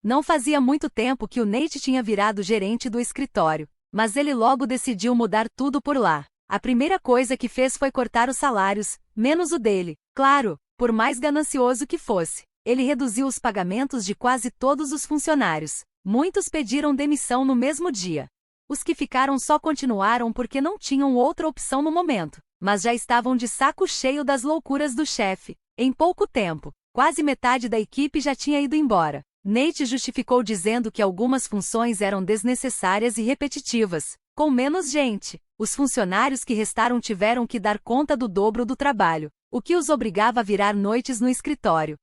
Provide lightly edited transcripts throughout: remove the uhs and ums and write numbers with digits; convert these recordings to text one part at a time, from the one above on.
Não fazia muito tempo que o Nate tinha virado gerente do escritório, mas ele logo decidiu mudar tudo por lá. A primeira coisa que fez foi cortar os salários, menos o dele. Claro, por mais ganancioso que fosse. Ele reduziu os pagamentos de quase todos os funcionários. Muitos pediram demissão no mesmo dia. Os que ficaram só continuaram porque não tinham outra opção no momento, mas já estavam de saco cheio das loucuras do chefe. Em pouco tempo, quase metade da equipe já tinha ido embora. Nate justificou dizendo que algumas funções eram desnecessárias e repetitivas. Com menos gente, os funcionários que restaram tiveram que dar conta do dobro do trabalho, o que os obrigava a virar noites no escritório.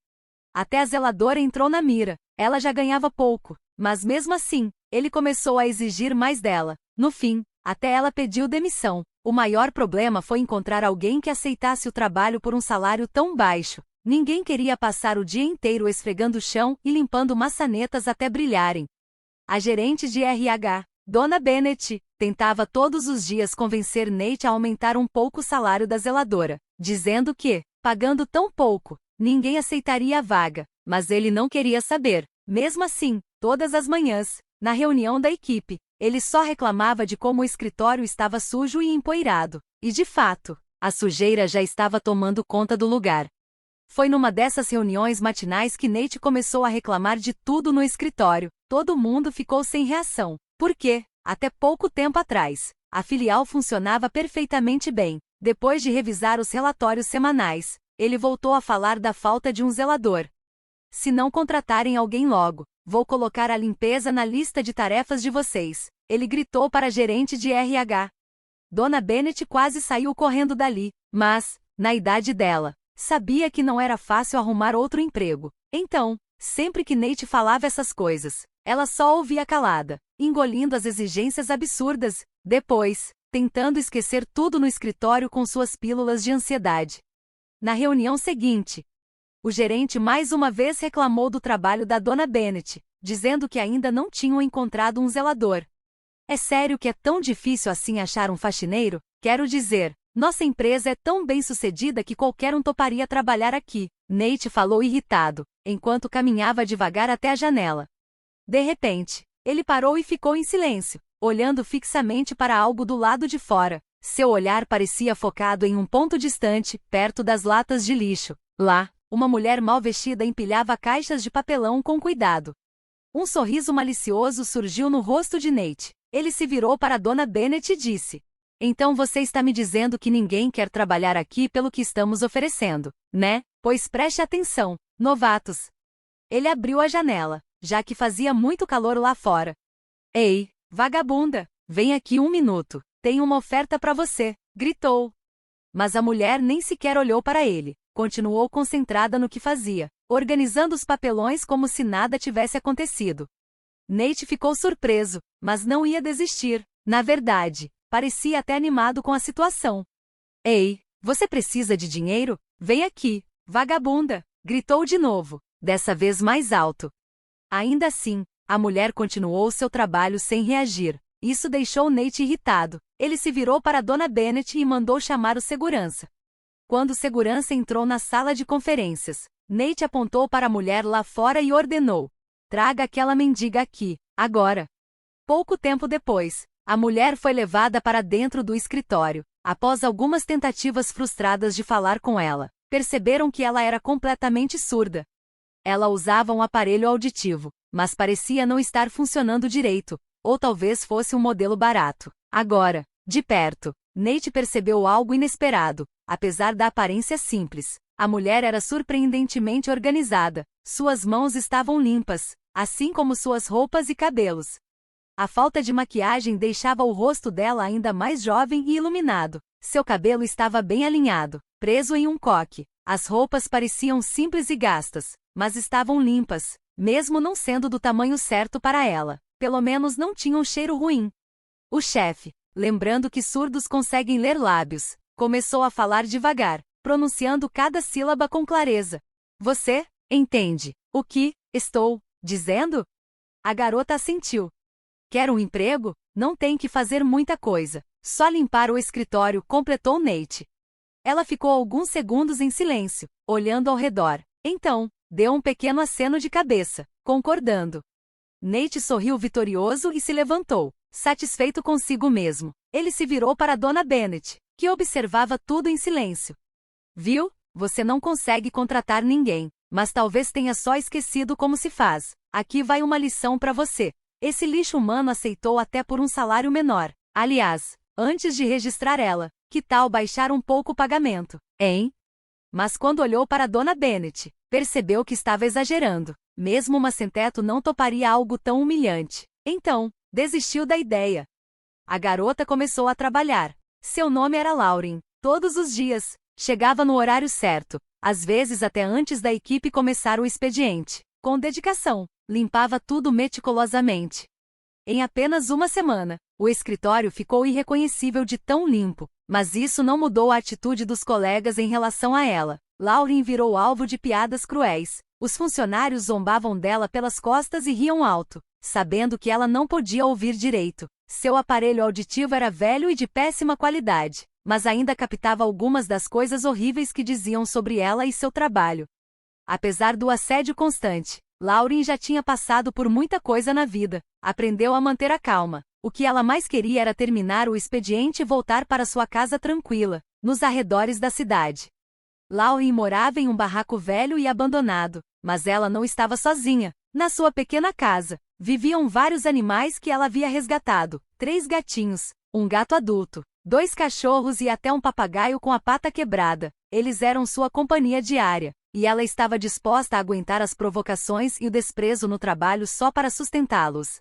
Até a zeladora entrou na mira. Ela já ganhava pouco, mas mesmo assim, ele começou a exigir mais dela. No fim, até ela pediu demissão. O maior problema foi encontrar alguém que aceitasse o trabalho por um salário tão baixo. Ninguém queria passar o dia inteiro esfregando o chão e limpando maçanetas até brilharem. A gerente de RH, Dona Bennett, tentava todos os dias convencer Nate a aumentar um pouco o salário da zeladora, dizendo que, pagando tão pouco, ninguém aceitaria a vaga, mas ele não queria saber. Mesmo assim, todas as manhãs, na reunião da equipe, ele só reclamava de como o escritório estava sujo e empoeirado. E de fato, a sujeira já estava tomando conta do lugar. Foi numa dessas reuniões matinais que Nate começou a reclamar de tudo no escritório. Todo mundo ficou sem reação. Porque, até pouco tempo atrás, a filial funcionava perfeitamente bem. Depois de revisar os relatórios semanais, ele voltou a falar da falta de um zelador. Se não contratarem alguém logo, vou colocar a limpeza na lista de tarefas de vocês, ele gritou para a gerente de RH. Dona Bennett quase saiu correndo dali, mas, na idade dela, sabia que não era fácil arrumar outro emprego. Então, sempre que Nate falava essas coisas, ela só ouvia calada, engolindo as exigências absurdas, depois, tentando esquecer tudo no escritório com suas pílulas de ansiedade. Na reunião seguinte, o gerente mais uma vez reclamou do trabalho da Dona Bennett, dizendo que ainda não tinham encontrado um zelador. É sério que é tão difícil assim achar um faxineiro? Quero dizer, nossa empresa é tão bem-sucedida que qualquer um toparia trabalhar aqui, Nate falou irritado, enquanto caminhava devagar até a janela. De repente, ele parou e ficou em silêncio, olhando fixamente para algo do lado de fora. Seu olhar parecia focado em um ponto distante, perto das latas de lixo. Lá, uma mulher mal vestida empilhava caixas de papelão com cuidado. Um sorriso malicioso surgiu no rosto de Nate. Ele se virou para Dona Bennett e disse: "Então você está me dizendo que ninguém quer trabalhar aqui pelo que estamos oferecendo, né? Pois preste atenção, novatos." Ele abriu a janela, já que fazia muito calor lá fora. "Ei, vagabunda, vem aqui um minuto, tenho uma oferta para você", gritou. Mas a mulher nem sequer olhou para ele, continuou concentrada no que fazia, organizando os papelões como se nada tivesse acontecido. Nate ficou surpreso, mas não ia desistir. Na verdade, parecia até animado com a situação. "Ei, você precisa de dinheiro? Vem aqui, vagabunda", gritou de novo, dessa vez mais alto. Ainda assim, a mulher continuou seu trabalho sem reagir. Isso deixou Nate irritado. Ele se virou para Dona Bennett e mandou chamar o segurança. Quando o segurança entrou na sala de conferências, Nate apontou para a mulher lá fora e ordenou: "Traga aquela mendiga aqui, agora." Pouco tempo depois, a mulher foi levada para dentro do escritório. Após algumas tentativas frustradas de falar com ela, perceberam que ela era completamente surda. Ela usava um aparelho auditivo, mas parecia não estar funcionando direito, ou talvez fosse um modelo barato. Agora, de perto, Nate percebeu algo inesperado. Apesar da aparência simples, a mulher era surpreendentemente organizada. Suas mãos estavam limpas, assim como suas roupas e cabelos. A falta de maquiagem deixava o rosto dela ainda mais jovem e iluminado. Seu cabelo estava bem alinhado, preso em um coque. As roupas pareciam simples e gastas, mas estavam limpas, mesmo não sendo do tamanho certo para ela. Pelo menos não tinham cheiro ruim. O chefe, lembrando que surdos conseguem ler lábios, começou a falar devagar, pronunciando cada sílaba com clareza. "Você entende o que estou dizendo?" A garota assentiu. "Quer um emprego? Não tem que fazer muita coisa. Só limpar o escritório", completou Nate. Ela ficou alguns segundos em silêncio, olhando ao redor. Então, deu um pequeno aceno de cabeça, concordando. Nate sorriu vitorioso e se levantou, satisfeito consigo mesmo. Ele se virou para Dona Bennet, que observava tudo em silêncio. Viu? Você não consegue contratar ninguém, mas talvez tenha só esquecido como se faz. Aqui vai uma lição para você. Esse lixo humano aceitou até por um salário menor. Aliás, antes de registrar ela, que tal baixar um pouco o pagamento, hein? Mas quando olhou para Dona Bennet, percebeu que estava exagerando. Mesmo uma sem-teto não toparia algo tão humilhante. Então, desistiu da ideia. A garota começou a trabalhar. Seu nome era Lauren. Todos os dias, chegava no horário certo, às vezes até antes da equipe começar o expediente. Com dedicação, limpava tudo meticulosamente. Em apenas uma semana, o escritório ficou irreconhecível de tão limpo, mas isso não mudou a atitude dos colegas em relação a ela. Lauren virou alvo de piadas cruéis. Os funcionários zombavam dela pelas costas e riam alto, sabendo que ela não podia ouvir direito. Seu aparelho auditivo era velho e de péssima qualidade, mas ainda captava algumas das coisas horríveis que diziam sobre ela e seu trabalho. Apesar do assédio constante, Lauren já tinha passado por muita coisa na vida. Aprendeu a manter a calma. O que ela mais queria era terminar o expediente e voltar para sua casa tranquila, nos arredores da cidade. Lauren morava em um barraco velho e abandonado, mas ela não estava sozinha. Na sua pequena casa, viviam vários animais que ela havia resgatado: 3 gatinhos, um gato adulto, 2 cachorros e até um papagaio com a pata quebrada. Eles eram sua companhia diária, e ela estava disposta a aguentar as provocações e o desprezo no trabalho só para sustentá-los.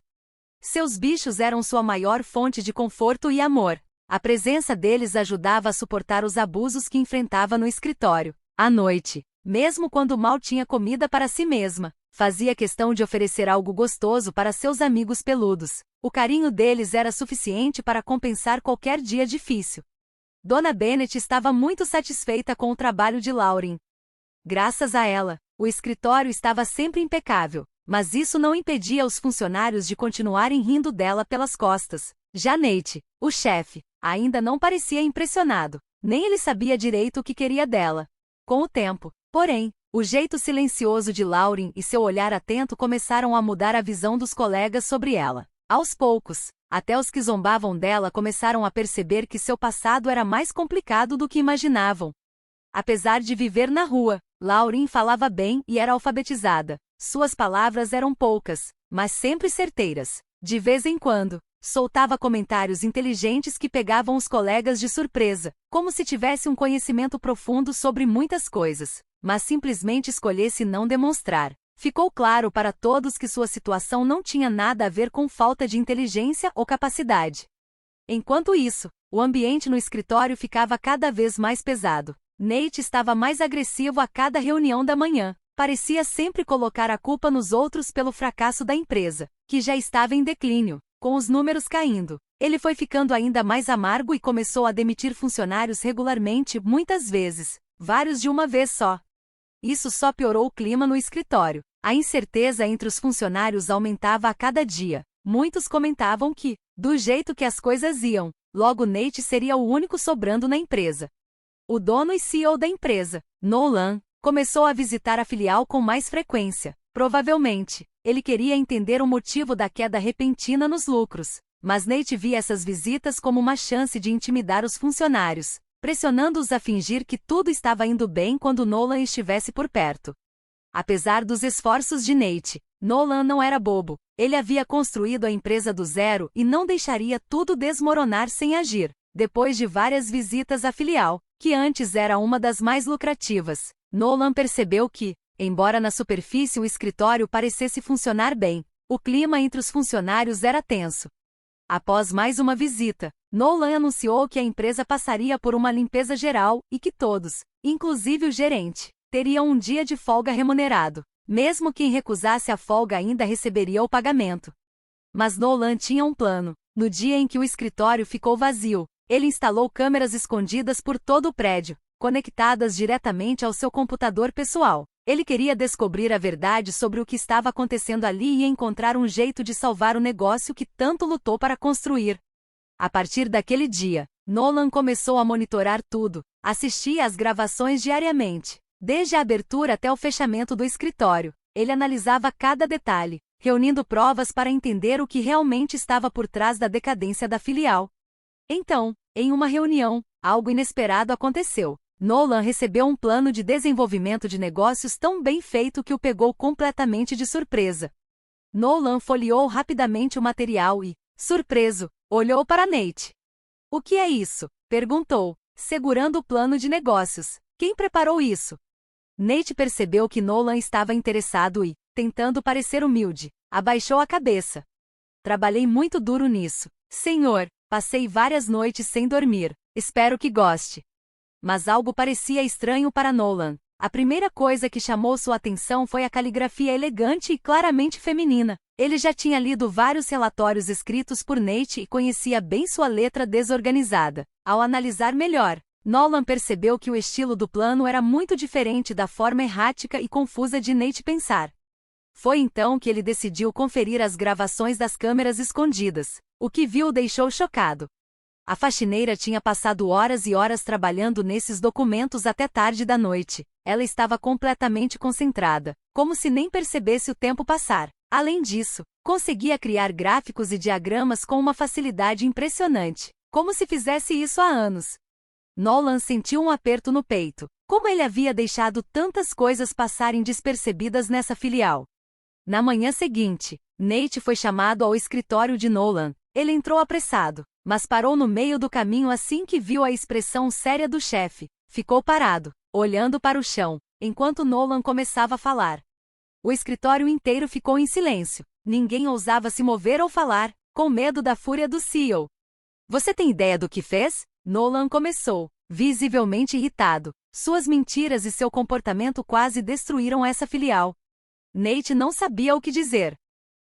Seus bichos eram sua maior fonte de conforto e amor. A presença deles ajudava a suportar os abusos que enfrentava no escritório. À noite, mesmo quando mal tinha comida para si mesma, fazia questão de oferecer algo gostoso para seus amigos peludos. O carinho deles era suficiente para compensar qualquer dia difícil. Dona Bennet estava muito satisfeita com o trabalho de Lauren. Graças a ela, o escritório estava sempre impecável, mas isso não impedia os funcionários de continuarem rindo dela pelas costas. Já Nate, o chefe, ainda não parecia impressionado, nem ele sabia direito o que queria dela. Com o tempo, porém, o jeito silencioso de Lauren e seu olhar atento começaram a mudar a visão dos colegas sobre ela. Aos poucos, até os que zombavam dela começaram a perceber que seu passado era mais complicado do que imaginavam. Apesar de viver na rua, Lauren falava bem e era alfabetizada. Suas palavras eram poucas, mas sempre certeiras. De vez em quando, soltava comentários inteligentes que pegavam os colegas de surpresa, como se tivesse um conhecimento profundo sobre muitas coisas, mas simplesmente escolhesse não demonstrar. Ficou claro para todos que sua situação não tinha nada a ver com falta de inteligência ou capacidade. Enquanto isso, o ambiente no escritório ficava cada vez mais pesado. Nate estava mais agressivo a cada reunião da manhã. Parecia sempre colocar a culpa nos outros pelo fracasso da empresa, que já estava em declínio. Com os números caindo, ele foi ficando ainda mais amargo e começou a demitir funcionários regularmente, muitas vezes, vários de uma vez só. Isso só piorou o clima no escritório. A incerteza entre os funcionários aumentava a cada dia. Muitos comentavam que, do jeito que as coisas iam, logo Nate seria o único sobrando na empresa. O dono e CEO da empresa, Nolan, começou a visitar a filial com mais frequência. Provavelmente, ele queria entender o motivo da queda repentina nos lucros, mas Nate via essas visitas como uma chance de intimidar os funcionários, pressionando-os a fingir que tudo estava indo bem quando Nolan estivesse por perto. Apesar dos esforços de Nate, Nolan não era bobo. Ele havia construído a empresa do zero e não deixaria tudo desmoronar sem agir. Depois de várias visitas à filial, que antes era uma das mais lucrativas, Nolan percebeu que, embora na superfície o escritório parecesse funcionar bem, o clima entre os funcionários era tenso. Após mais uma visita, Nolan anunciou que a empresa passaria por uma limpeza geral e que todos, inclusive o gerente, teriam um dia de folga remunerado. Mesmo quem recusasse a folga ainda receberia o pagamento. Mas Nolan tinha um plano. No dia em que o escritório ficou vazio, ele instalou câmeras escondidas por todo o prédio, conectadas diretamente ao seu computador pessoal. Ele queria descobrir a verdade sobre o que estava acontecendo ali e encontrar um jeito de salvar o negócio que tanto lutou para construir. A partir daquele dia, Nolan começou a monitorar tudo, assistia às gravações diariamente, Desde a abertura até o fechamento do escritório, ele analisava cada detalhe, reunindo provas para entender o que realmente estava por trás da decadência da filial. Então, em uma reunião, algo inesperado aconteceu. Nolan recebeu um plano de desenvolvimento de negócios tão bem feito que o pegou completamente de surpresa. Nolan folheou rapidamente o material e, surpreso, olhou para Nate. "O que é isso?" perguntou, segurando o plano de negócios. "Quem preparou isso?" Nate percebeu que Nolan estava interessado e, tentando parecer humilde, abaixou a cabeça. "Trabalhei muito duro nisso, senhor. Passei várias noites sem dormir. Espero que goste." Mas algo parecia estranho para Nolan. A primeira coisa que chamou sua atenção foi a caligrafia elegante e claramente feminina. Ele já tinha lido vários relatórios escritos por Nate e conhecia bem sua letra desorganizada. Ao analisar melhor, Nolan percebeu que o estilo do plano era muito diferente da forma errática e confusa de Nate pensar. Foi então que ele decidiu conferir as gravações das câmeras escondidas. O que viu o deixou chocado. A faxineira tinha passado horas e horas trabalhando nesses documentos até tarde da noite. Ela estava completamente concentrada, como se nem percebesse o tempo passar. Além disso, conseguia criar gráficos e diagramas com uma facilidade impressionante, como se fizesse isso há anos. Nolan sentiu um aperto no peito. Como ele havia deixado tantas coisas passarem despercebidas nessa filial? Na manhã seguinte, Nate foi chamado ao escritório de Nolan. Ele entrou apressado, mas parou no meio do caminho assim que viu a expressão séria do chefe. Ficou parado, olhando para o chão, enquanto Nolan começava a falar. O escritório inteiro ficou em silêncio. Ninguém ousava se mover ou falar, com medo da fúria do CEO. "Você tem ideia do que fez?" Nolan começou, visivelmente irritado. Suas mentiras e seu comportamento quase destruíram essa filial. Nate não sabia o que dizer.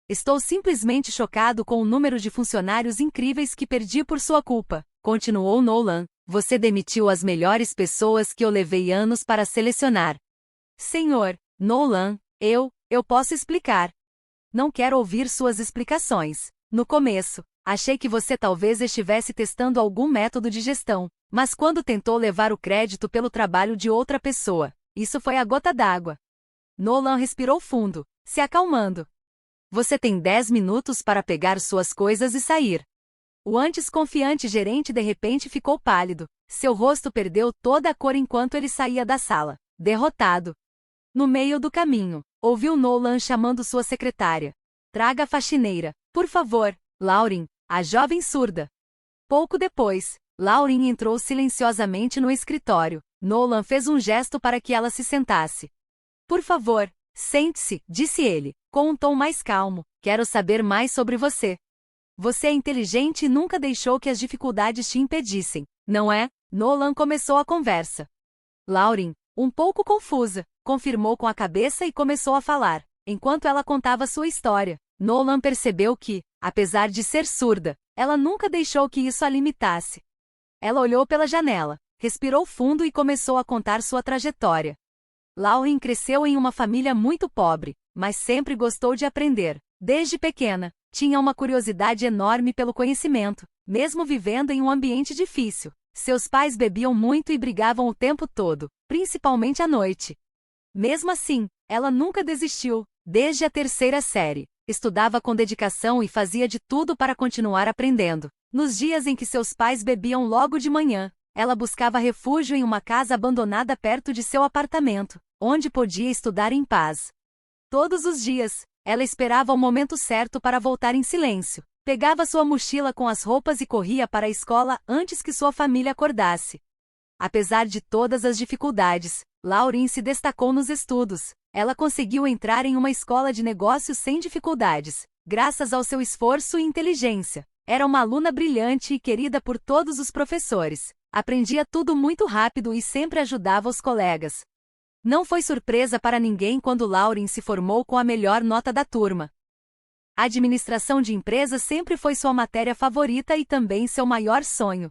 "Estou simplesmente chocado com o número de funcionários incríveis que perdi por sua culpa", continuou Nolan. "Você demitiu as melhores pessoas que eu levei anos para selecionar." "Senhor Nolan, eu posso explicar." "Não quero ouvir suas explicações. No começo, achei que você talvez estivesse testando algum método de gestão, mas quando tentou levar o crédito pelo trabalho de outra pessoa, isso foi a gota d'água." Nolan respirou fundo, se acalmando. "Você tem 10 minutos para pegar suas coisas e sair." O antes confiante gerente de repente ficou pálido. Seu rosto perdeu toda a cor enquanto ele saía da sala, derrotado. No meio do caminho, ouviu Nolan chamando sua secretária. "Traga a faxineira, por favor, Lauren, a jovem surda." Pouco depois, Lauren entrou silenciosamente no escritório. Nolan fez um gesto para que ela se sentasse. "Por favor, sente-se", disse ele, com um tom mais calmo. "Quero saber mais sobre você. Você é inteligente e nunca deixou que as dificuldades te impedissem, não é?" Nolan começou a conversa. Lauren, um pouco confusa, confirmou com a cabeça e começou a falar, enquanto ela contava sua história. Nolan percebeu que, apesar de ser surda, ela nunca deixou que isso a limitasse. Ela olhou pela janela, respirou fundo e começou a contar sua trajetória. Lauren cresceu em uma família muito pobre, mas sempre gostou de aprender. Desde pequena, tinha uma curiosidade enorme pelo conhecimento, mesmo vivendo em um ambiente difícil. Seus pais bebiam muito e brigavam o tempo todo, principalmente à noite. Mesmo assim, ela nunca desistiu. Desde a 3ª série, estudava com dedicação e fazia de tudo para continuar aprendendo. Nos dias em que seus pais bebiam logo de manhã, ela buscava refúgio em uma casa abandonada perto de seu apartamento, onde podia estudar em paz. Todos os dias, ela esperava o momento certo para voltar em silêncio. Pegava sua mochila com as roupas e corria para a escola antes que sua família acordasse. Apesar de todas as dificuldades, Lauren se destacou nos estudos. Ela conseguiu entrar em uma escola de negócios sem dificuldades, graças ao seu esforço e inteligência. Era uma aluna brilhante e querida por todos os professores. Aprendia tudo muito rápido e sempre ajudava os colegas. Não foi surpresa para ninguém quando Lauren se formou com a melhor nota da turma. A administração de empresas sempre foi sua matéria favorita e também seu maior sonho.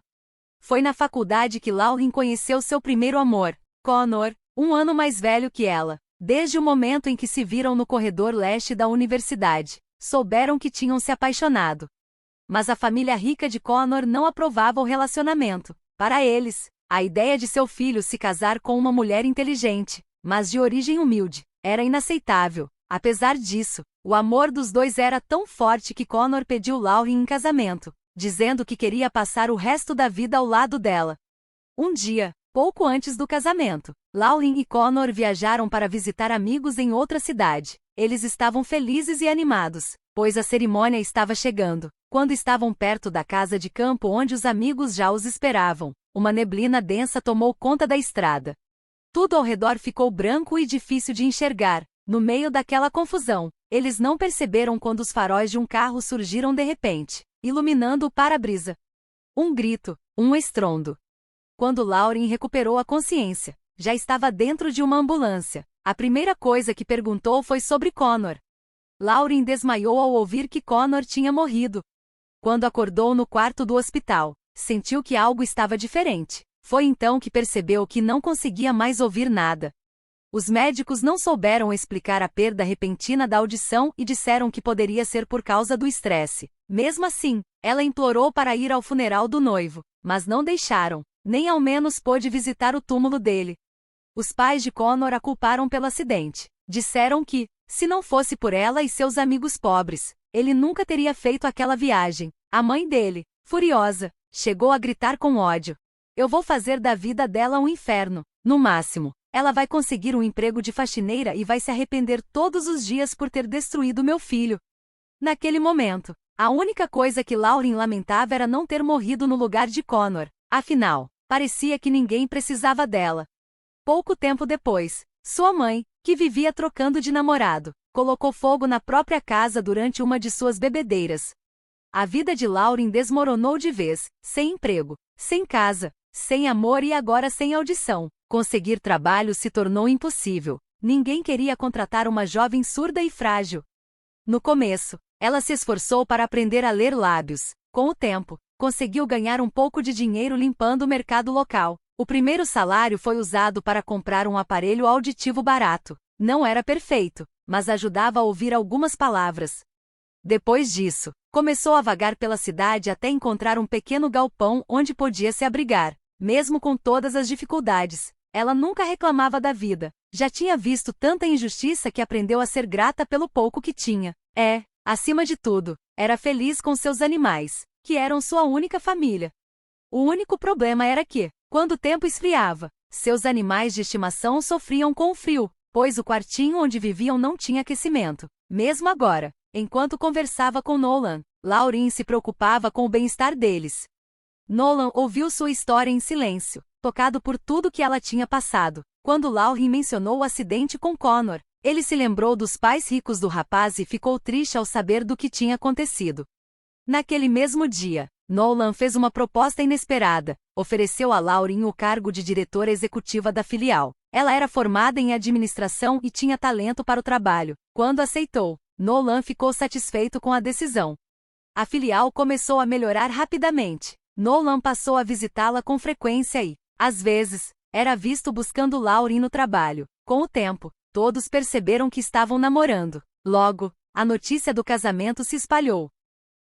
Foi na faculdade que Lauren conheceu seu primeiro amor, Connor, 1 ano mais velho que ela. Desde o momento em que se viram no corredor leste da universidade, souberam que tinham se apaixonado. Mas a família rica de Connor não aprovava o relacionamento. Para eles, a ideia de seu filho se casar com uma mulher inteligente, mas de origem humilde. Era inaceitável. Apesar disso, o amor dos dois era tão forte que Connor pediu Lauren em casamento, dizendo que queria passar o resto da vida ao lado dela. Um dia, pouco antes do casamento, Lauren e Connor viajaram para visitar amigos em outra cidade. Eles estavam felizes e animados, pois a cerimônia estava chegando. Quando estavam perto da casa de campo onde os amigos já os esperavam, uma neblina densa tomou conta da estrada. Tudo ao redor ficou branco e difícil de enxergar. No meio daquela confusão, eles não perceberam quando os faróis de um carro surgiram de repente, iluminando o para-brisa. Um grito, um estrondo. Quando Lauren recuperou a consciência, já estava dentro de uma ambulância. A primeira coisa que perguntou foi sobre Connor. Lauren desmaiou ao ouvir que Connor tinha morrido. Quando acordou no quarto do hospital, sentiu que algo estava diferente. Foi então que percebeu que não conseguia mais ouvir nada. Os médicos não souberam explicar a perda repentina da audição e disseram que poderia ser por causa do estresse. Mesmo assim, ela implorou para ir ao funeral do noivo, mas não deixaram, nem ao menos pôde visitar o túmulo dele. Os pais de Connor a culparam pelo acidente. Disseram que, se não fosse por ela e seus amigos pobres, ele nunca teria feito aquela viagem. A mãe dele, furiosa, chegou a gritar com ódio: "Eu vou fazer da vida dela um inferno. No máximo, ela vai conseguir um emprego de faxineira e vai se arrepender todos os dias por ter destruído meu filho." Naquele momento, a única coisa que Lauren lamentava era não ter morrido no lugar de Connor. Afinal, parecia que ninguém precisava dela. Pouco tempo depois, sua mãe, que vivia trocando de namorado, colocou fogo na própria casa durante uma de suas bebedeiras. A vida de Lauren desmoronou de vez, sem emprego, sem casa, sem amor e agora sem audição. Conseguir trabalho se tornou impossível. Ninguém queria contratar uma jovem surda e frágil. No começo, ela se esforçou para aprender a ler lábios. Com o tempo, conseguiu ganhar um pouco de dinheiro limpando o mercado local. O primeiro salário foi usado para comprar um aparelho auditivo barato. Não era perfeito, mas ajudava a ouvir algumas palavras. Depois disso, começou a vagar pela cidade até encontrar um pequeno galpão onde podia se abrigar. Mesmo com todas as dificuldades, ela nunca reclamava da vida. Já tinha visto tanta injustiça que aprendeu a ser grata pelo pouco que tinha. Acima de tudo, era feliz com seus animais, que eram sua única família. O único problema era que, quando o tempo esfriava, seus animais de estimação sofriam com o frio, pois o quartinho onde viviam não tinha aquecimento. Mesmo agora, enquanto conversava com Nolan, Lauren se preocupava com o bem-estar deles. Nolan ouviu sua história em silêncio, tocado por tudo que ela tinha passado. Quando Lauren mencionou o acidente com Connor, ele se lembrou dos pais ricos do rapaz e ficou triste ao saber do que tinha acontecido. Naquele mesmo dia, Nolan fez uma proposta inesperada. Ofereceu a Lauren o cargo de diretora executiva da filial. Ela era formada em administração e tinha talento para o trabalho. Quando aceitou, Nolan ficou satisfeito com a decisão. A filial começou a melhorar rapidamente. Nolan passou a visitá-la com frequência e, às vezes, era visto buscando Lauren no trabalho. Com o tempo, todos perceberam que estavam namorando. Logo, a notícia do casamento se espalhou.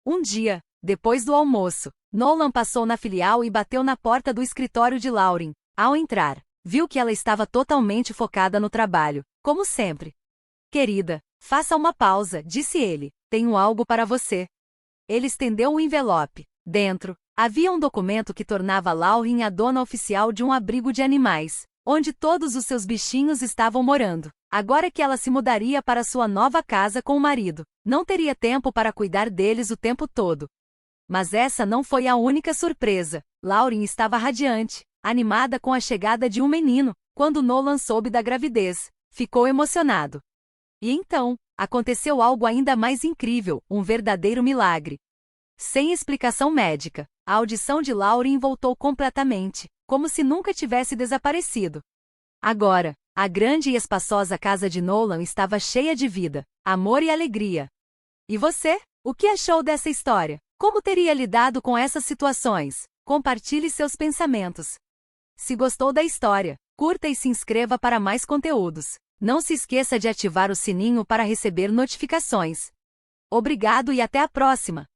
Um dia, depois do almoço, Nolan passou na filial e bateu na porta do escritório de Lauren. Ao entrar, viu que ela estava totalmente focada no trabalho, como sempre. "Querida, faça uma pausa", disse ele. "Tenho algo para você." Ele estendeu um envelope. Dentro, havia um documento que tornava Lauren a dona oficial de um abrigo de animais, onde todos os seus bichinhos estavam morando. Agora que ela se mudaria para sua nova casa com o marido, não teria tempo para cuidar deles o tempo todo. Mas essa não foi a única surpresa. Lauren estava radiante, animada com a chegada de um menino. Quando Nolan soube da gravidez, ficou emocionado. E então, aconteceu algo ainda mais incrível, um verdadeiro milagre. Sem explicação médica, a audição de Lauren voltou completamente, como se nunca tivesse desaparecido. Agora, a grande e espaçosa casa de Nolan estava cheia de vida, amor e alegria. E você? O que achou dessa história? Como teria lidado com essas situações? Compartilhe seus pensamentos. Se gostou da história, curta e se inscreva para mais conteúdos. Não se esqueça de ativar o sininho para receber notificações. Obrigado e até a próxima!